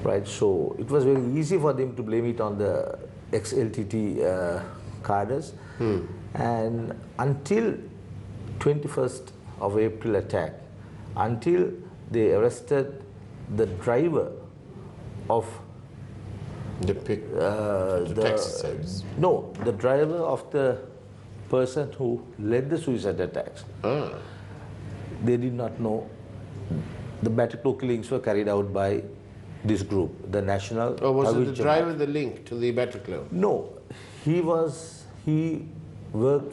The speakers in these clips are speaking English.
right? So it was very easy for them to blame it on the ex-LTT cadres. And until 21st of April attack, until they arrested the driver of the taxi service. No, the driver of the person who led the suicide attacks. They did not know the Bataclan killings were carried out by this group, the National. Or was it the driver the link to the Bataclan? No, he worked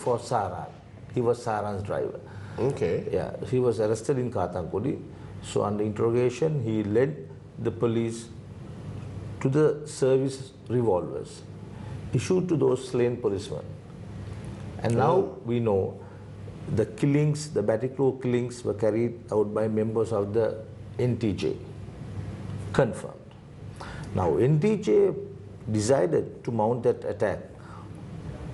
for Saran. He was Saran's driver. Okay. Yeah, he was arrested in Kathankudi. So under interrogation, he led the police to the service revolvers issued to those slain policemen. And now we know the killings, the Bataclan killings were carried out by members of the NTJ. Confirmed. Now NTJ decided to mount that attack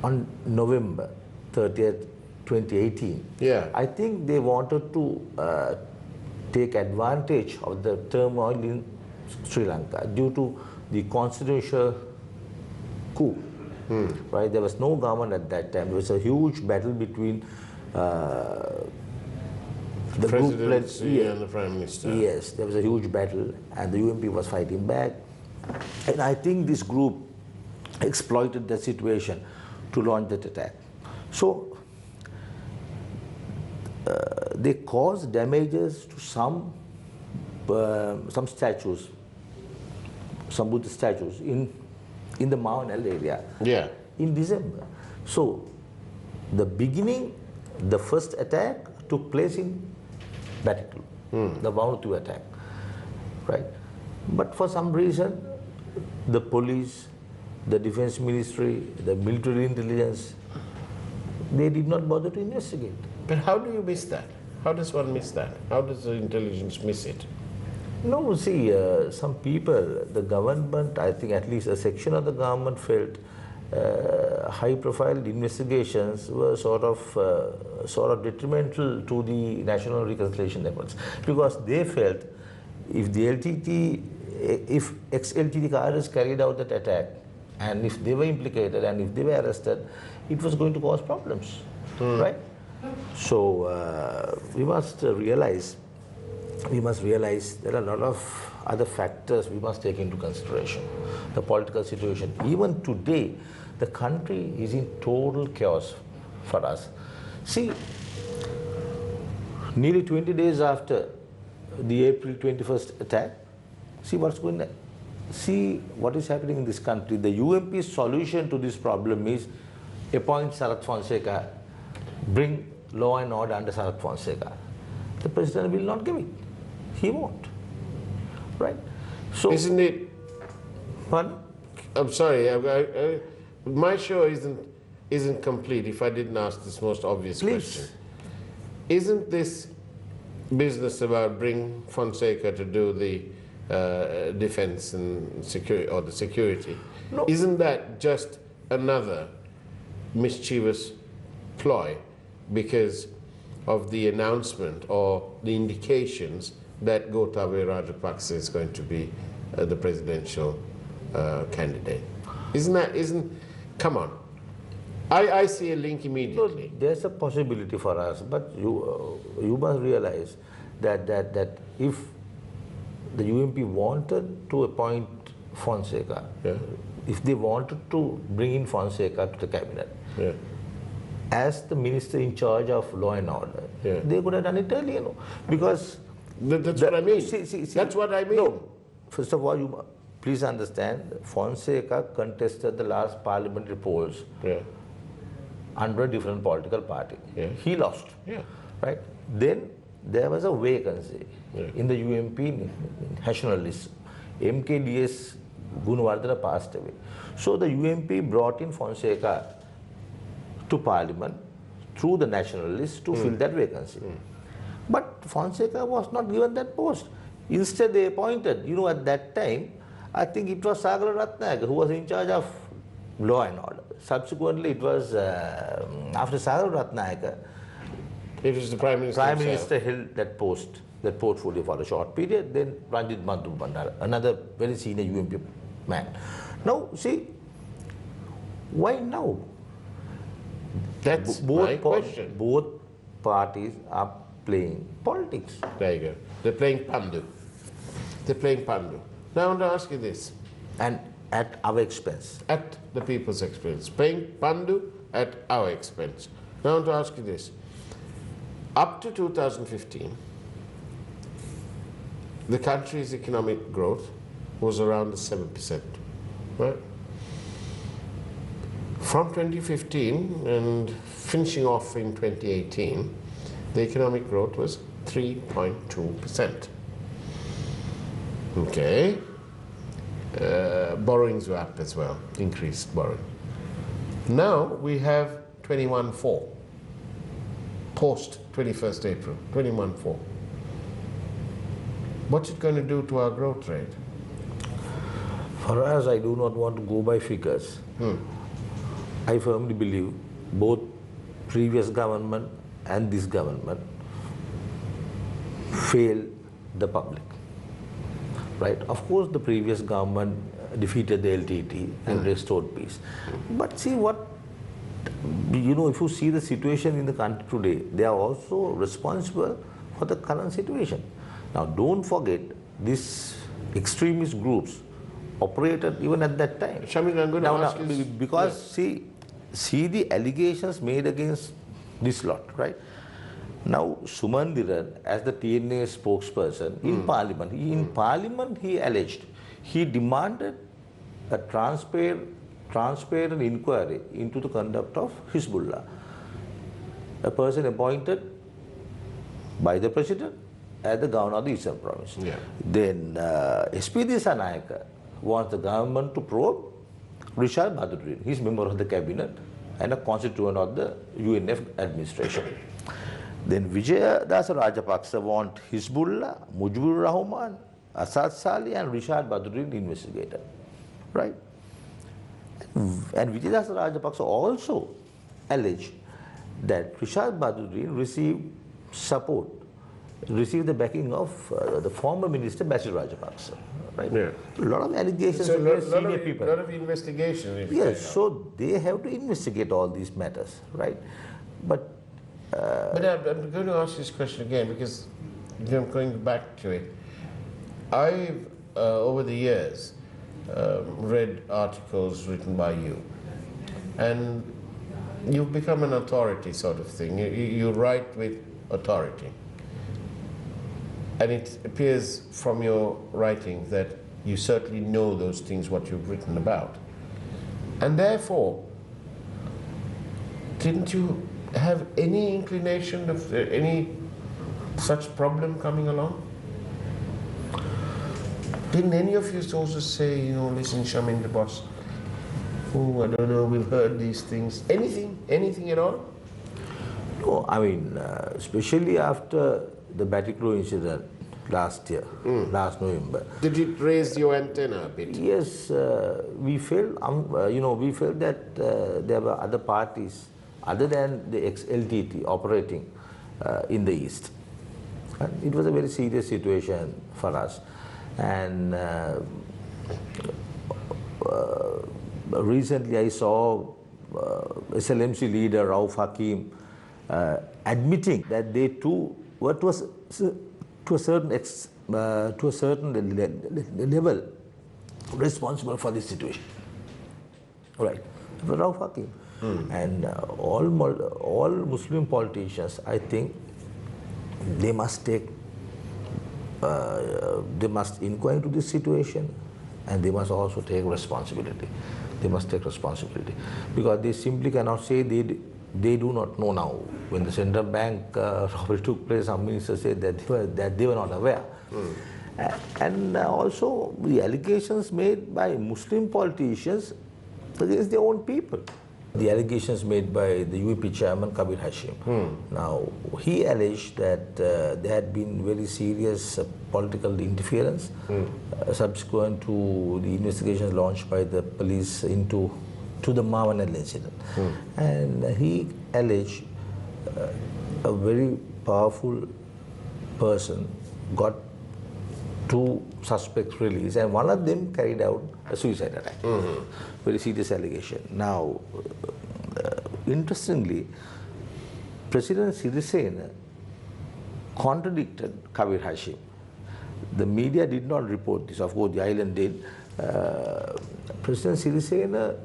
on November 30th, 2018. Yeah. I think they wanted to take advantage of the turmoil in Sri Lanka due to the constitutional coup. Right? There was no government at that time. There was a huge battle between the presidency and the Prime Minister. Yes, there was a huge battle and the UMP was fighting back. And I think this group exploited the situation to launch that attack. So they caused damages to some statues, some Buddha statues in the Mavanal area in December. So the beginning, the first attack took place in Bataclan, the Vanuatu attack, right? But for some reason, the police, the defense ministry, the military intelligence, they did not bother to investigate. But how do you miss that? How does one miss that? How does the intelligence miss it? No, see, some people, the government, I think at least a section of the government felt high-profile investigations were sort of detrimental to the national reconciliation efforts, because they felt if the if ex-LTT cadres carried out that attack, and if they were implicated and if they were arrested, it was going to cause problems, right? So we must realize there are a lot of other factors we must take into consideration. The political situation. Even today, the country is in total chaos for us. See, nearly 20 days after the April 21st attack, see what's going on. See what is happening in this country. The UMP's solution to this problem is appoint Sarath Fonseca, bring law and order under Sarath Fonseca. The president will not give it. He won't. Right? So, isn't it? Pardon? I'm sorry. My show isn't complete if I didn't ask this most obvious question. Isn't this business about bring Fonseca to do the defense and security, or the security? No. Isn't that just another mischievous ploy because of the announcement or the indications that Gotabaya Rajapaksa is going to be the presidential candidate? Come on. I see a link immediately. So there's a possibility for us, but you must realize that if the UMP wanted to appoint Fonseca, if they wanted to bring in Fonseca to the cabinet, as the minister in charge of law and order, they could have done it earlier, because that's what I mean. See, that's what I mean. No, first of all, you please understand, Fonseca contested the last parliamentary polls under a different political party. He lost, right? Then there was a vacancy in the UMP national list. MKDS Gunawardena passed away. So the UMP brought in Fonseca to parliament through the national list to fill that vacancy. But Fonseca was not given that post. Instead they appointed, at that time, I think it was Sagar Ratnayaka who was in charge of law and order. Subsequently it was, after Sagar Ratnayaka, it was the Prime Minister Prime Minister held that post. that portfolio for a short period. Then Ranjit Bandhu Bandara, another very senior UMP man. Now, see, why now? That's my question. Both parties are playing politics. There you go. They're playing Pandu. They're playing Pandu. Now I want to ask you this. And at our expense. At the people's expense. Paying Pandu at our expense. Now I want to ask you this. Up to 2015, the country's economic growth was around 7%. Right? From 2015 and finishing off in 2018, the economic growth was 3.2%. Okay. Borrowings were up as well, increased borrowing. Now we have 21.4, post 21st April, 21.4. What's it going to do to our growth rate? Faraz, I do not want to go by figures. I firmly believe both previous government and this government failed the public. Right? Of course, the previous government defeated the LTT and restored peace. But see what, if you see the situation in the country today, they are also responsible for the current situation. Now, don't forget, these extremist groups operated even at that time. Shamin, I'm going to ask you because see the allegations made against this lot, right? Now, Sumandiran, as the TNA spokesperson in Parliament, he alleged, he demanded a transparent inquiry into the conduct of Hizbullah, a person appointed by the President as the governor of the Eastern Province. Yeah. Then SP Disanayaka wants the government to probe Rishad Badruddin. He's member of the cabinet and a constituent of the UNF administration. Then Vijaya Dasa Rajapaksa want Hizbullah, Mujibur Rahman, Asad Salih and Rishad Badruddin investigated. Right? And Vijaya Dasa Rajapaksa also alleged that Rishad Badruddin received the backing of the former minister Basil Rajapaksa. Right? Yeah. A lot of allegations So against senior people. A lot of investigation. Yes, so they have to investigate all these matters, right? But I'm going to ask this question again because I'm going back to it. I've, over the years, read articles written by you, and you've become an authority sort of thing. You write with authority. And it appears from your writing that you certainly know those things, what you've written about. And therefore, didn't you have any inclination of any such problem coming along? Didn't any of your sources say, listen, Shamin the boss, I don't know, we've heard these things. Anything at all? no, I mean, especially after the Batticrow incident last year, last November. Did it raise your antenna a bit? Yes, we felt, we felt that there were other parties other than the ex-LTT operating in the East. And it was a very serious situation for us. And recently I saw SLMC leader Rauf Hakim admitting that they too were to a certain level responsible for this situation. Right, Rauf Hakim. And all Muslim politicians, I think, they must inquire into this situation, and they must also take responsibility. They must take responsibility because they simply cannot say they do not know now. When the central bank robbery took place, some ministers said that they were not aware. And also the allegations made by Muslim politicians against their own people. The allegations made by the UAP chairman Kabir Hashim. Now, he alleged that there had been very serious political interference subsequent to the investigations launched by the police to the Mavanal incident. And he alleged a very powerful person got 2 suspects released, and one of them carried out a suicide attack. Very serious allegation. Now, interestingly, President Sirisena contradicted Kabir Hashim. The media did not report this. Of course, the island did. President Sirisena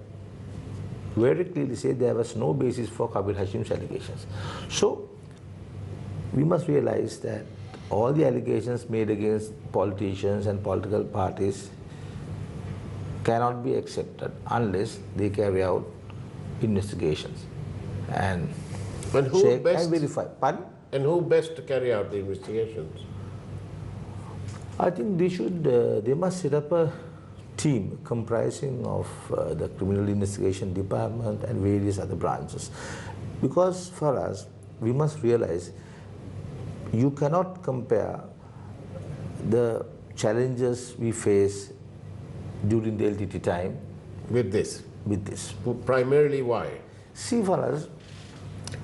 very clearly said there was no basis for Kabir Hashim's allegations. So, we must realize that all the allegations made against politicians and political parties cannot be accepted unless they carry out investigations and who check best and verify. Pardon? And who best to carry out the investigations? I think they must set up a team comprising of the Criminal Investigation Department and various other branches. Because for us, we must realize you cannot compare the challenges we face during the LTT time With this? with this. Primarily why? See, for us,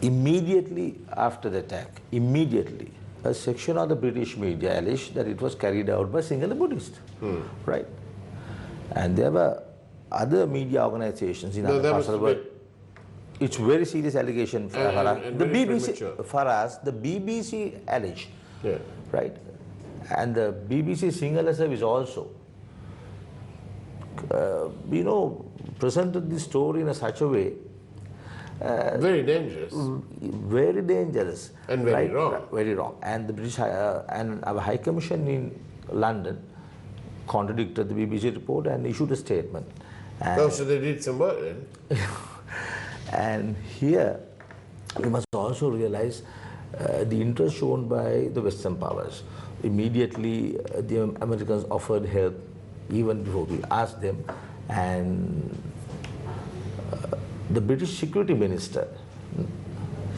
immediately after the attack, immediately, a section of the British media alleged that it was carried out by single Buddhist, right? And there were other media organizations in other parts of the world. It's very serious allegation, Faraz. And The very BBC, premature. Faraz, the BBC alleged, Yeah. right? And the BBC singular service also, presented this story in such a way, Very dangerous. very dangerous. And very wrong. Very wrong. And the British and our High Commission in London contradicted the BBC report and issued a statement. And, Oh, so they did some work then? and here we must also realize the interest shown by the Western powers. Immediately the Americans offered help even before we asked them, and the British security minister,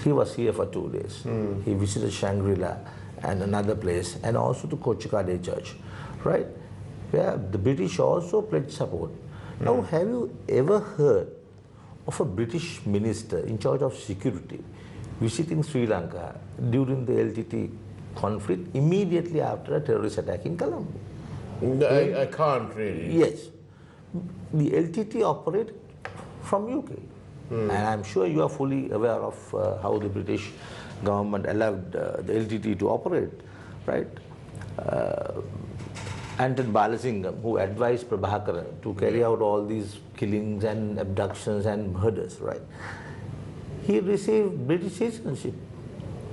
he was here for 2 days. He visited Shangri-La and another place, and also to Kochikade Church, right? Where the British also pledged support. Now, have you ever heard of a British minister in charge of security visiting Sri Lanka during the LTT conflict immediately after a terrorist attack in Colombo? I can't really. Yes. The LTT operate from UK. And I'm sure you are fully aware of how the British government allowed the LTT to operate, right? Anton Balasingham, who advised Prabhakaran to carry out all these killings and abductions and murders, right? He received British citizenship,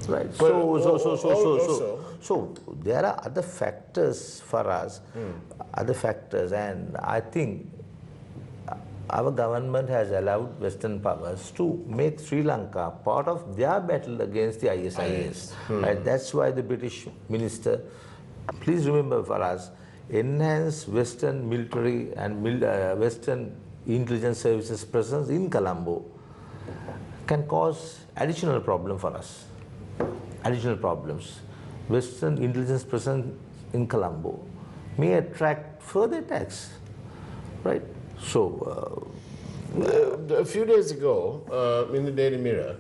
right? So there are other factors for us, other factors, and I think our government has allowed Western powers to make Sri Lanka part of their battle against the ISIS. Right? That's why the British minister, please remember for us, enhance Western military and Western intelligence services presence in Colombo can cause additional problem for us. Additional problems. Western intelligence presence in Colombo may attract further attacks, right? So, A few days ago, in the Daily Mirror,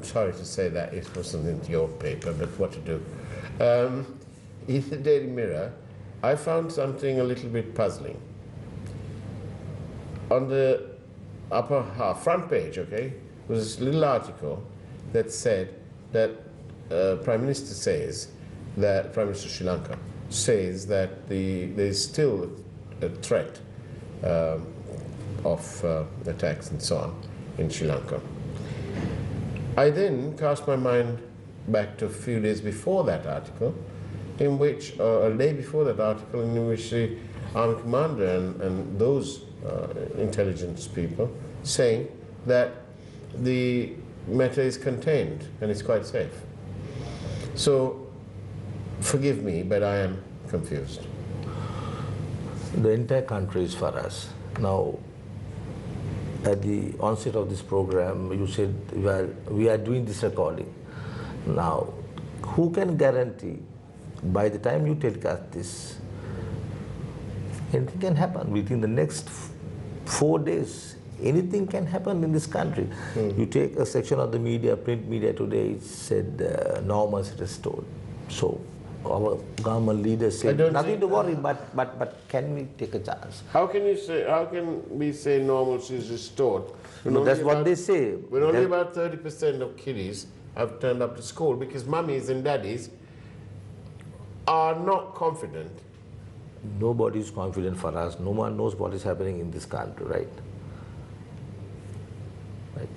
sorry to say that it wasn't in your paper, but what to do. In the Daily Mirror, I found something a little bit puzzling. On the upper half, front page, okay, was this little article that said that Prime Minister says that, Prime Minister Sri Lanka says that there's still a threat of attacks and so on in Sri Lanka. I then cast my mind back to a few days before that article, in which, a day before that article, in which the army commander and those intelligence people saying that the matter is contained and it's quite safe. So, forgive me, but I am confused. the entire country is for us. Now, at the onset of this program, you said, well, we are doing this recording. Now, who can guarantee by the time you telecast this, anything can happen within the next 4 days. Anything can happen in this country. You take a section of the media, print media today, it said normalcy restored. So our government leaders I say don't nothing think- to worry, but can we take a chance? How can we say normalcy is restored? when No, only that's what about- they say. When only That- about 30% of kiddies have turned up to school because mummies and daddies are not confident. Nobody is confident for us. No one knows what is happening in this country, right? Right.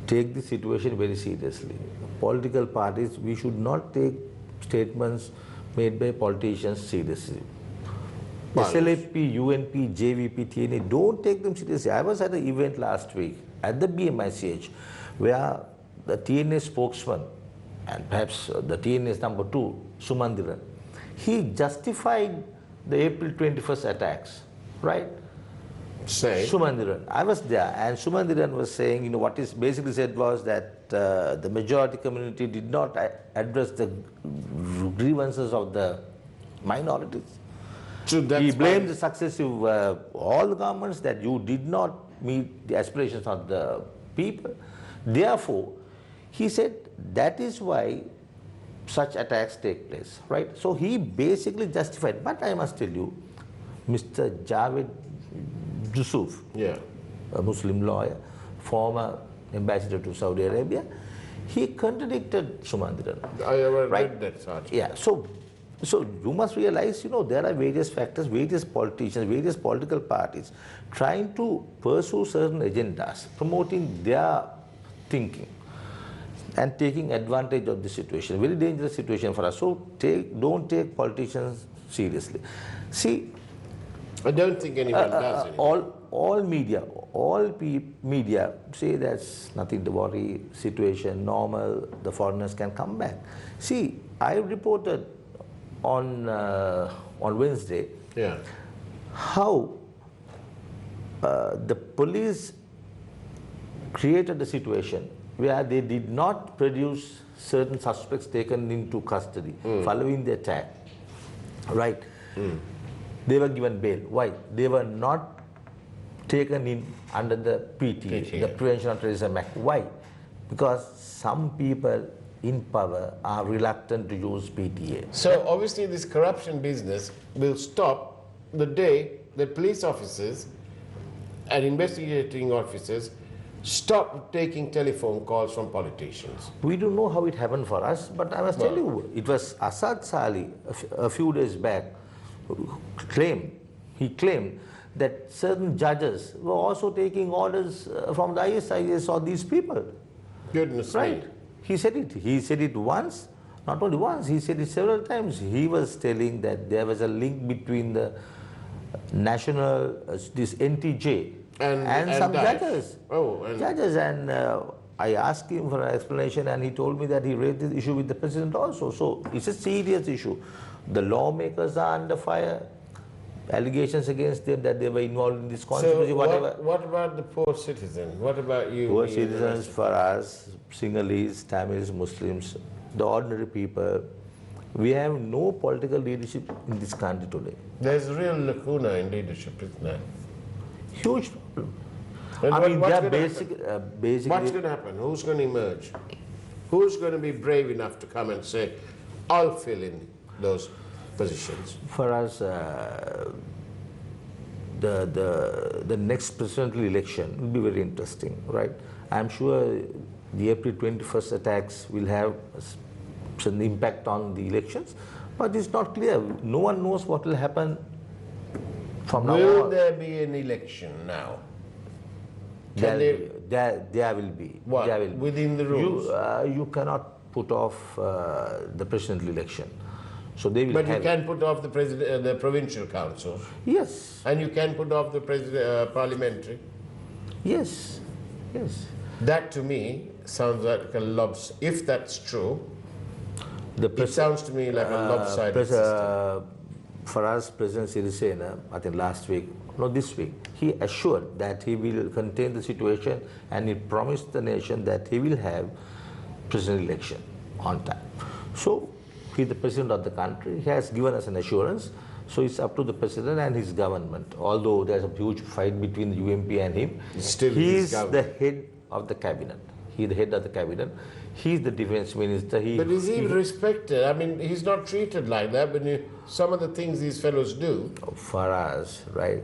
Take the situation very seriously. Political parties, we should not take statements made by politicians seriously. Right. SLAP, UNP, JVP, TNA, don't take them seriously. I was at an event last week at the BMICH where the TNA spokesman, and perhaps the TNA's number 2, Sumandiran, he justified the April 21st attacks, right? Say, Sumandiran. I was there, and Sumandiran was saying, what is basically said was that the majority community did not address the grievances of the minorities. so that's He why- blamed the successive all the governments that you did not meet the aspirations of the people. Therefore, he said that is why such attacks take place, right? So he basically justified. But I must tell you, Mr. Javed Yusuf, Yeah. a Muslim lawyer, former ambassador to Saudi Arabia, he contradicted Sumandiran. I ever Right. read that, Sergeant. Yeah, so you must realize, there are various factors, various politicians, various political parties trying to pursue certain agendas, promoting their thinking and taking advantage of the situation. Very dangerous situation for us. So don't take politicians seriously. See, I don't think anyone does anymore. all media say that's nothing to worry, situation normal, the foreigners can come back. See, I reported on Wednesday Yeah. how the police created a situation where they did not produce certain suspects taken into custody following the attack, right? They were given bail. Why? They were not taken in under the PTA, the Prevention of Terrorism Act. Why? Because some people in power are reluctant to use PTA. So obviously this corruption business will stop the day that police officers and investigating officers stop taking telephone calls from politicians. We don't know how it happened for us, but I must tell you, it was Asad Sali a few days back who claimed that certain judges were also taking orders from the ISIS or these people. Goodness Right. me. He said it. He said it once, not only once, he said it several times. He was telling that there was a link between the national, this NTJ, and some Daesh. judges. Oh, and Judges, and I asked him for an explanation, and he told me that he raised this issue with the president also. So it's a serious issue. The lawmakers are under fire. Allegations against them that they were involved in this conspiracy, so whatever. what about the poor citizen? What about you? Poor me, and the citizens, rest? Faraz, Sinhalese, Tamils, Muslims, the ordinary people, we have no political leadership in this country today. There's a real lacuna in leadership, isn't there? Huge problem. And I what- mean, what's they are gonna basically, What's basically going to happen? Who's going to emerge? Who's going to be brave enough to come and say, I'll fill in those positions? for us, the next presidential election will be very interesting, right? I'm sure the April 21st attacks will have some impact on the elections, but it's not clear. No one knows what will happen from now Will on. there be an election now? There Can will they, be. There will be. What? There will be. Within the rules? You cannot put off the presidential election. So they will but you have. can put off the president, the provincial council, Yes, and you can put off the parliamentary. yes, yes. That to me sounds like a if that's true, The it sounds to me like a lopsided system. For us, President Sirisena, I think last week, no, this week, he assured that he will contain the situation, and he promised the nation that he will have presidential election on time. So he, the president of the country, he has given us an assurance. So it's up to the president and his government. Although there's a huge fight between the UMP and him, It's still he his is the government. head of the cabinet. He is the head of the cabinet. He's the defense minister. But is he respected? I mean, he's not treated like that. But some of the things these fellows do, Faraz, right?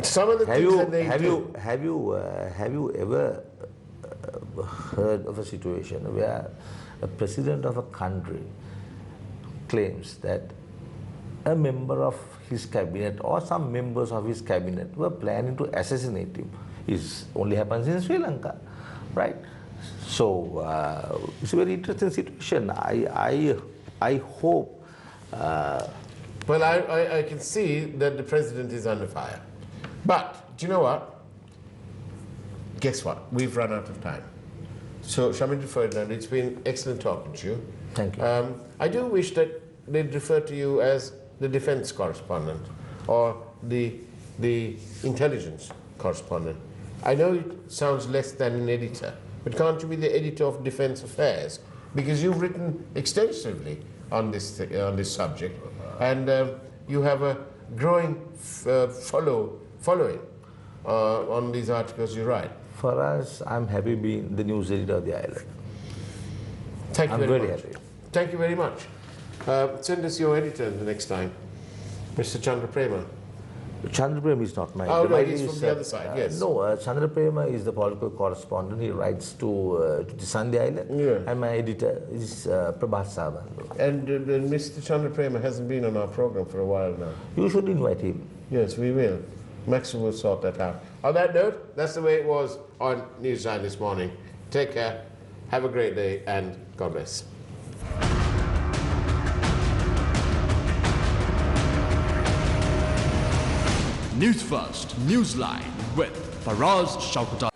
some of the things that they do. Have you ever heard of a situation where a president of a country claims that a member of his cabinet or some members of his cabinet were planning to assassinate him? It only happens in Sri Lanka, right? So it's a very interesting situation. I hope. Well, I can see that the president is under fire. But do you know what? Guess what? We've run out of time. So, Shamin Ferdinand, it's been excellent talking to you. Thank you. I do wish that they'd refer to you as the defense correspondent or the intelligence correspondent. I know it sounds less than an editor, but can't you be the editor of defense affairs? Because you've written extensively on this subject, and you have a growing following on these articles you write. For us, I'm happy being the news editor of the island. Thank you I'm very very much. happy. Thank you very much. Send us your editor the next time, Mr. Chandra Prema. Chandra Prema is not mine. Oh, no, Mine he's is, from the other side, yes. No, Chandra Prema is the political correspondent. He writes to the Sunday Island. Yeah. And my editor is Prabhat Savan. And Mr. Chandra Prema hasn't been on our program for a while now. You should invite him. Yes, we will. Maxwell will sort that out. On that note, that's the way it was on NEWSLINE this morning. Take care, have a great day, and God bless. News First, NEWSLINE with Faraz, Shauketaly.